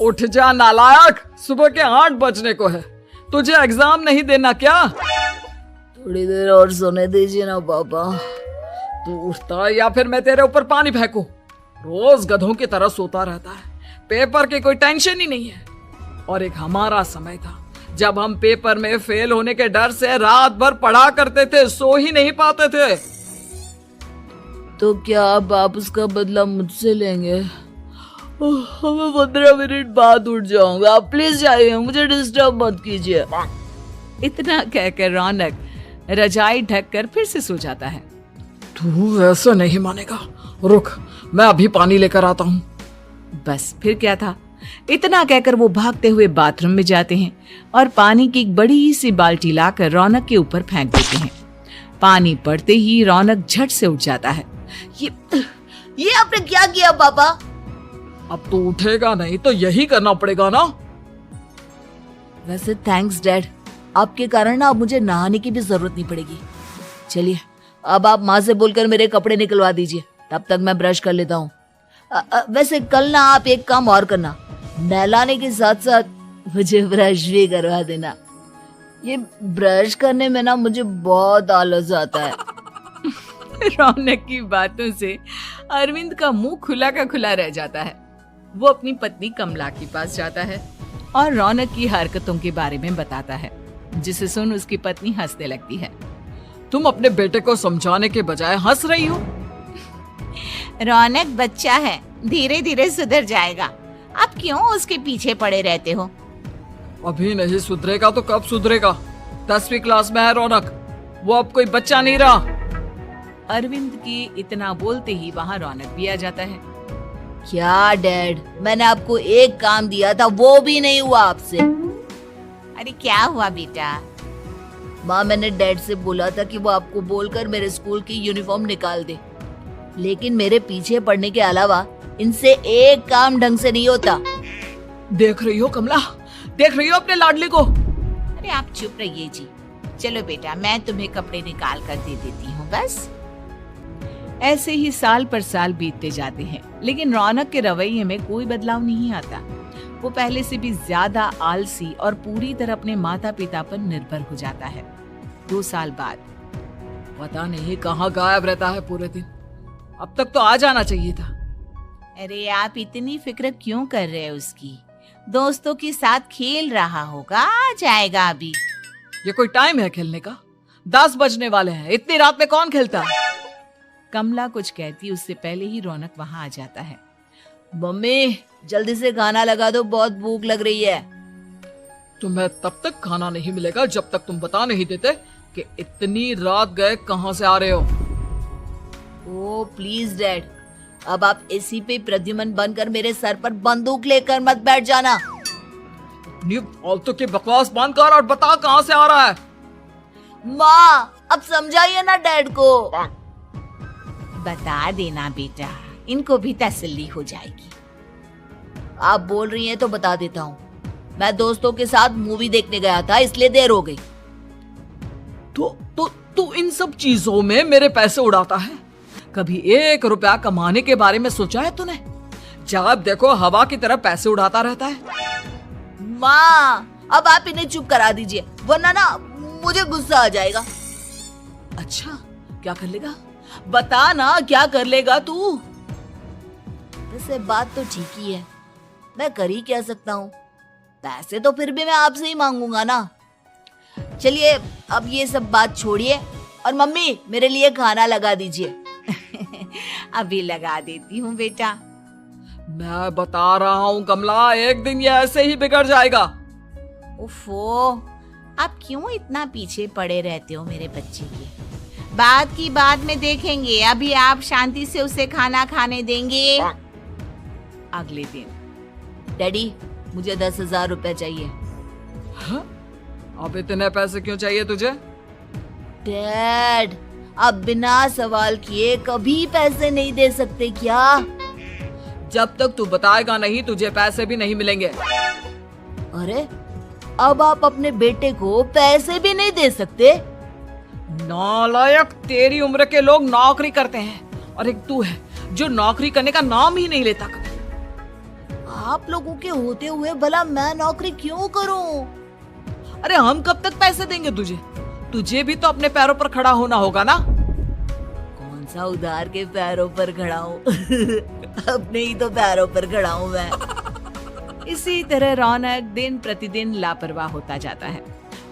उठ जा नालायक, सुबह के 8 बजने को है। तुझे एग्जाम नहीं देना क्या? थोड़ी देर और सोने दीजिए ना पापा। तू उठता या फिर मैं तेरे ऊपर पानी फेंकूं? रोज गधों की तरह सोता रहता है, पेपर की कोई टेंशन ही नहीं है। और एक हमारा समय था जब हम पेपर में फेल होने के डर से रात भर पढ़ा करते थे, सो ही नहीं पाते थे। तो क्या अब आप उसका बदला मुझसे लेंगे? मैं 15 मिनट बाद उठ जाऊंगा, आप प्लीज जाइए, मुझे डिस्टर्ब मत कीजिए। इतना कहकर रौनक रजाई ढककर फिर से सो जाता है। तू ऐसा नहीं मानेगा, रुक मैं अभी पानी लेकर आता हूँ। बस फिर क्या था, इतना कहकर वो भागते हुए बाथरूम में जाते हैं और पानी की एक बड़ी सी बाल्टी लाकर रौनक के ऊपर फेंक देते हैं। पानी पड़ते ही रौनक झट से उठ जाता है। ये आपने क्या किया पापा? अब तो उठेगा नहीं तो यही करना पड़ेगा ना। वैसे थैंक्स डैड, आपके कारण ना अब मुझे नहाने की भी जरूरत नहीं पड़ेगी। चलिए अब आप माँ से बोलकर मेरे कपड़े निकलवा दीजिए, तब तक मैं ब्रश कर लेता हूँ। वैसे कल ना आप एक काम और करना, नहलाने के साथ साथ मुझे ब्रश भी करवा देना। ये ब्रश करने में ना मुझे बहुत आलस आता है। रौनक की बातों से अरविंद का मुंह खुला का खुला रह जाता है। वो अपनी पत्नी कमला के पास जाता है और रौनक की हरकतों के बारे में बताता है, जिसे सुन उसकी पत्नी हंसने लगती है। तुम अपने बेटे को समझाने के बजाय हंस रही हो। रौनक बच्चा है, धीरे धीरे सुधर जाएगा, आप क्यों उसके पीछे पड़े रहते हो? अभी नहीं सुधरेगा तो कब सुधरेगा? 10वीं क्लास में है रौनक, वो अब कोई बच्चा नहीं रहा। अरविंद की इतना बोलते ही वहाँ रौनक भी आ जाता है। क्या डैड, मैंने आपको एक काम दिया था, वो भी नहीं हुआ आपसे। अरे क्या हुआ बेटा? माँ, मैंने डैड से बोला था कि वो आपको बोलकर मेरे स्कूल की यूनिफॉर्म निकाल दे, लेकिन मेरे पीछे पड़ने के अलावा इनसे एक काम ढंग से नहीं होता। देख रही हो कमला, देख रही हो अपने लाडले को? अरे आप चुप रहिए जी। चलो बेटा, मैं तुम्हें कपड़े निकाल कर दे देती हूँ बस। ऐसे ही साल पर साल बीतते जाते हैं, लेकिन रौनक के रवैये में कोई बदलाव नहीं आता। वो पहले से भी ज्यादा आलसी और पूरी तरह अपने माता पिता पर निर्भर हो जाता है। 2 साल बाद पता नहीं कहाँ गायब रहता है पूरे दिन, अब तक तो आ जाना चाहिए था। अरे आप इतनी फिक्र क्यों कर रहे हैं उसकी? दोस्तों के साथ खेल रहा होगा, आ जाएगा अभी। ये कोई टाइम है खेलने का? 10 बजने वाले हैं, इतनी रात में कौन खेलता है? कमला कुछ कहती उससे पहले ही रौनक वहाँ आ जाता है। मम्मी जल्दी से खाना लगा दो, बहुत भूख लग रही है। तुम्हें तब तक खाना नहीं मिलेगा जब तक तुम बता नहीं देते कि इतनी रात गए कहाँ से आ रहे हो। ओ प्लीज डैड, अब आप एसी पे प्रद्युमन बनकर मेरे सर पर बंदूक लेकर मत बैठ जाना। फालतू की बकवास बंद कर और बता कहाँ से आ रहा है। माँ अब समझाइए ना डैड को। बता देना बेटा, इनको भी तसल्ली हो जाएगी। आप बोल रही हैं तो बता देता हूँ, मैं दोस्तों के साथ मूवी देखने गया था, इसलिए देर हो गई। तो इन सब चीजों में मेरे पैसे उड़ाता है। कभी 1 रुपया कमाने के बारे में सोचा है तूने? जब देखो हवा की तरह पैसे उड़ाता रहता है। माँ अब आप इन्हें चुप करा दीजिए, वरना ना मुझे गुस्सा आ जाएगा। अच्छा क्या कर लेगा? बता ना क्या कर लेगा तू? वैसे बात तो ठीक ही है, मैं कर ही क्या सकता हूँ, पैसे तो फिर भी मैं आपसे ही मांगूंगा ना। चलिए अब ये सब बात छोड़िए और मम्मी मेरे लिए खाना लगा दीजिए। अभी लगा देती हूँ बेटा। मैं बता रहा हूँ कमला, एक दिन ये ऐसे ही बिगड़ जाएगा। उफ़ो, आप क्यों इतना पीछे पड़े रहते हो मेरे बच्चे के? बात की बाद में देखेंगे, अभी आप शांति से उसे खाना खाने देंगे। अगले दिन, डैडी मुझे 10,000 रुपए चाहिए। हाँ? अब इतने पैसे क्यों चाहिए तुझे? डैड आप बिना सवाल किए कभी पैसे नहीं दे सकते क्या? जब तक तू बताएगा नहीं तुझे पैसे भी नहीं मिलेंगे। अरे अब आप अपने बेटे को पैसे भी नहीं दे सकते? नालायक, तेरी उम्र के लोग नौकरी करते हैं और एक तू है जो नौकरी करने का नाम ही नहीं लेता कभी। आप लोगों के होते हुए भला मैं नौकरी क्यों करूं? अरे हम कब तक पैसे देंगे तुझे? तुझे भी तो अपने पैरों पर खड़ा होना होगा ना। कौन सा उधार के पैरों पर खड़ा हूँ? अपने ही तो पैरों पर खड़ा हूँ मैं। इसी तरह रौनक दिन प्रतिदिन लापरवाह होता जाता है।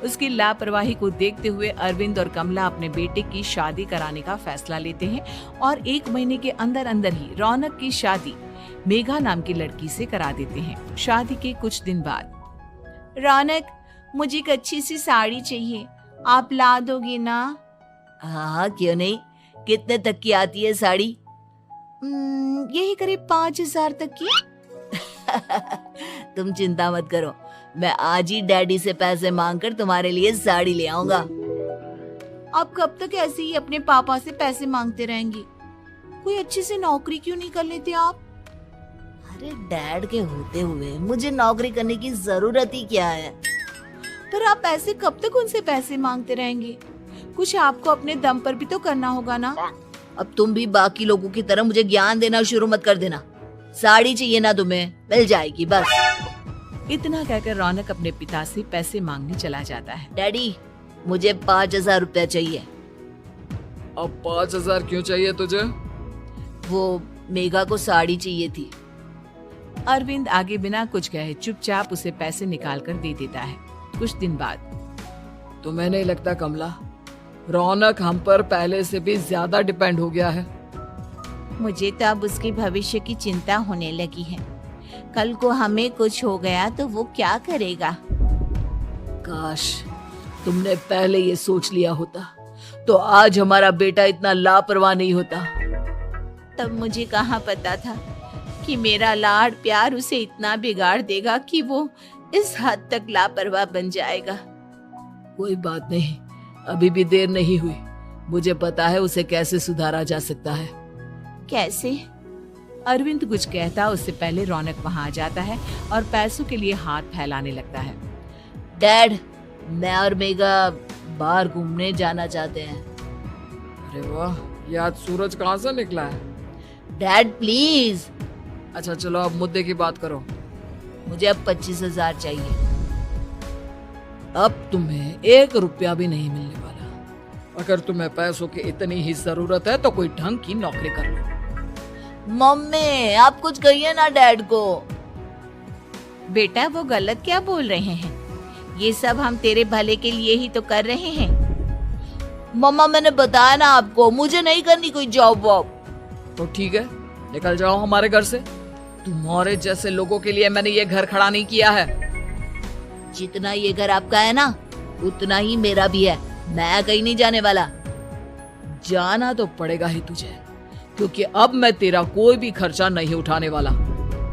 उसकी लापरवाही को देखते हुए अरविंद और कमला अपने बेटे की शादी कराने का फैसला लेते हैं और 1 महीने के अंदर अंदर ही रौनक की शादी मेघा नाम की लड़की से करा देते हैं। शादी के कुछ दिन बाद, रौनक, मुझे एक अच्छी सी साड़ी चाहिए, आप ला दोगे ना? हाँ, क्यों नहीं। कितने तक की आती है साड़ी? यही करीब 5,000 तक की। तुम चिंता मत करो, मैं आज ही डैडी से पैसे मांगकर तुम्हारे लिए साड़ी ले आऊंगा। आप कब तक ऐसे ही अपने पापा से पैसे मांगते रहेंगे? कोई अच्छी सी नौकरी क्यों नहीं कर लेते आप? अरे डैड के होते हुए मुझे नौकरी करने की जरूरत ही क्या है? पर आप ऐसे कब तक उनसे पैसे मांगते रहेंगे? कुछ आपको अपने दम पर भी तो करना होगा ना। अब तुम भी बाकी लोगों की तरह मुझे ज्ञान देना शुरू मत कर देना। साड़ी चाहिए ना तुम्हें, मिल जाएगी बस। इतना कहकर रौनक अपने पिता से पैसे मांगने चला जाता है। डैडी, मुझे 5,000 रुपया चाहिए। अब 5,000 क्यों चाहिए तुझे? वो मेघा को साड़ी चाहिए थी। अरविंद आगे बिना कुछ कहे चुपचाप उसे पैसे निकाल कर दे देता है। कुछ दिन बाद, तुम्हें नहीं लगता कमला, रौनक हम पर पहले से भी ज्यादा डिपेंड हो गया है? मुझे तो अब उसके भविष्य की चिंता होने लगी है। कल को हमें कुछ हो गया तो वो क्या करेगा? काश तुमने पहले ये सोच लिया होता तो आज हमारा बेटा इतना लापरवाह नहीं होता। तब मुझे कहाँ पता था कि मेरा लाड प्यार उसे इतना बिगाड़ देगा कि वो इस हद तक लापरवाह बन जाएगा। कोई बात नहीं, अभी भी देर नहीं हुई। मुझे पता है उसे कैसे सुधारा जा सकता है। कैसे? अरविंद कुछ कहता उससे पहले रौनक वहां आ जाता है और पैसों के लिए हाथ फैलाने लगता है। डैड, मैं और मेघा बाहर घूमने जाना चाहते हैं। अरे वाह, ये आज सूरज कहाँ से निकला है? Dad please. अच्छा चलो अब मुद्दे की बात करो। मुझे अब 25,000 चाहिए। अब तुम्हें 1 रुपया भी नहीं मिलने वाला। अगर तुम्हें पैसों की इतनी ही जरूरत है तो कोई ढंग की नौकरी कर लो। मम्मी, आप कुछ कहिए ना डैड को। बेटा, वो गलत क्या बोल रहे हैं? ये सब हम तेरे भले के लिए ही तो कर रहे हैं। मम्मा, मैंने बताया ना आपको, मुझे नहीं करनी कोई जॉब वॉब। तो ठीक है, निकल जाओ हमारे घर से। तुम्हारे जैसे लोगों के लिए मैंने ये घर खड़ा नहीं किया है। जितना ये घर आपका है ना, उतना ही मेरा भी है। मैं कहीं नहीं जाने वाला। जाना तो पड़ेगा ही तुझे, क्योंकि अब मैं तेरा कोई भी खर्चा नहीं उठाने वाला।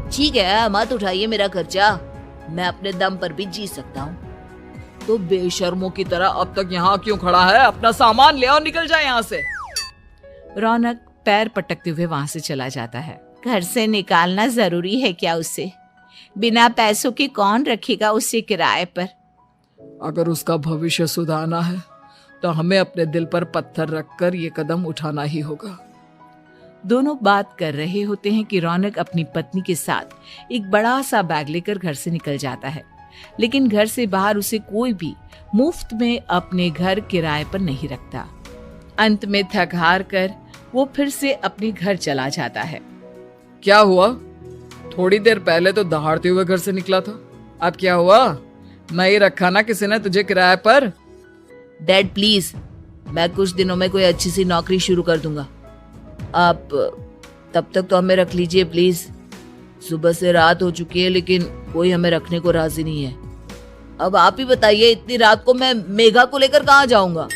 ठीक है, मत उठाइए मेरा खर्चा, मैं अपने दम पर भी जी सकता हूँ। तो बेशर्मों की तरह अब तक यहाँ क्यों खड़ा है? अपना सामान ले और निकल जाए यहाँ से। रौनक पैर पटकते हुए वहां से चला जाता है। घर से निकालना जरूरी है क्या उसे? बिना पैसों के कौन रखेगा उसे किराए पर? अगर उसका भविष्य सुधारना है तो हमें अपने दिल पर पत्थर रखकर ये कदम उठाना ही होगा। दोनों बात कर रहे होते हैं कि रौनक अपनी पत्नी के साथ एक बड़ा सा बैग लेकर घर से निकल जाता है, लेकिन घर से बाहर उसे कोई भी मुफ्त में अपने घर किराए पर नहीं रखता। अंत में थक हार कर वो फिर से अपने घर चला जाता है। क्या हुआ? थोड़ी देर पहले तो दहाड़ते हुए घर से निकला था, अब क्या हुआ? नहीं रखा ना किसी ने तुझे किराए पर? डैड प्लीज, मैं कुछ दिनों में कोई अच्छी सी नौकरी शुरू कर दूंगा। आप तब तक तो हमें रख लीजिए प्लीज। सुबह से रात हो चुकी है लेकिन कोई हमें रखने को राजी नहीं है। अब आप ही बताइए, इतनी रात को मैं मेघा को लेकर कहाँ जाऊंगा?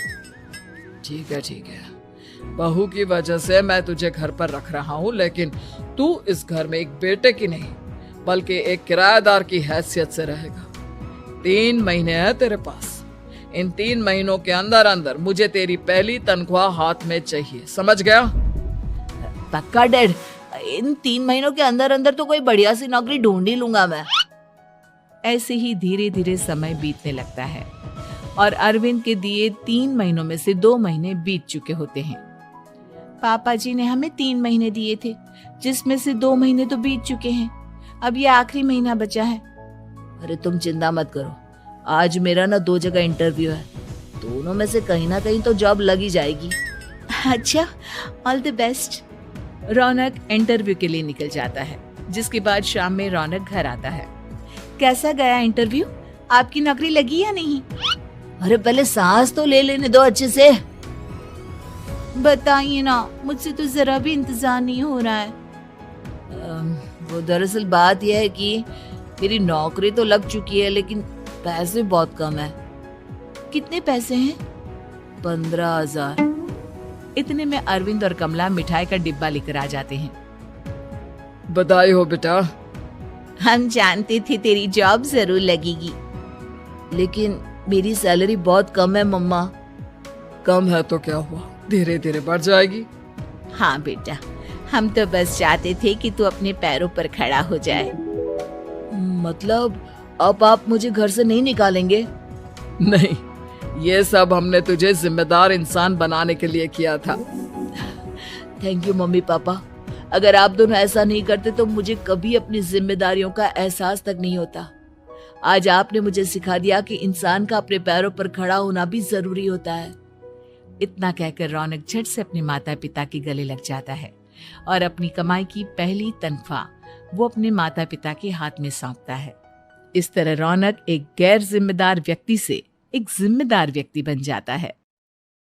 ठीक है ठीक है, बहू की वजह से मैं तुझे घर पर रख रहा हूँ, लेकिन तू इस घर में एक बेटे की नहीं बल्कि एक किराएदार की हैसियत से रहेगा। 3 महीने है तेरे पास। इन 3 महीनों के अंदर अंदर मुझे तेरी पहली तनख्वाह हाथ में चाहिए, समझ गया? पक्का डैड, इन 3 महीनों के अंदर अंदर तो कोई बढ़िया सी नौकरी ढूंढ ही लूंगा मैं। ऐसे ही धीरे धीरे समय बीतने लगता है और अरविंद के दिए 3 महीनों में से 2 महीने बीत चुके होते हैं। पापा जी ने हमें 3 महीने दिए थे, जिसमें से 2 महीने तो बीत चुके हैं। अब ये आखिरी महीना बचा है। अरे तुम चिंता मत करो, आज मेरा ना 2 जगह इंटरव्यू है, दोनों में से कहीं ना कहीं तो जॉब लग ही जाएगी। अच्छा, all the best. Raunak interview के लिए निकल जाता है, जिसके बाद शाम में रौनक घर आता है। कैसा गया इंटरव्यू? आपकी नौकरी लगी या नहीं? अरे पहले सांस तो ले लेने दो अच्छे से। बताइए ना, मुझसे तो जरा भी इंतजार नहीं हो रहा है। वो दरअसल बात यह है कि मेरी नौकरी तो लग चुकी है, लेकिन पैसे बहुत कम है। कितने पैसे हैं? 15,000। इतने में अरविंद और कमला मिठाई का डिब्बा लेकर आ जाते हैं। बधाई हो बेटा। हम जानते थे तेरी जॉब जरूर लगेगी। लेकिन मेरी सैलरी बहुत कम है मम्मा। कम है तो क्या हुआ, धीरे धीरे बढ़ जाएगी। हाँ बेटा, हम तो बस चाहते थे कि तू अपने पैरों पर खड़ा हो जाए। मतलब अब आप मुझे घर से नहीं निकालेंगे? नहीं, ये सब हमने तुझे जिम्मेदार इंसान बनाने के लिए किया था। Thank you mummy papa. अगर आप दोनों ऐसा नहीं करते तो मुझे कभी अपनी जिम्मेदारियों का एहसास तक नहीं होता। आज आपने मुझे सिखा दिया कि इंसान का अपने पैरों पर खड़ा होना भी जरूरी होता है। इतना कहकर रौनक झट से अपने माता पिता के गले लग जाता है और अपनी कमाई की पहली तनख्वाह वो अपने माता पिता के हाथ में सौंपता है। इस तरह रौनक एक गैर जिम्मेदार व्यक्ति से एक जिम्मेदार व्यक्ति बन जाता है।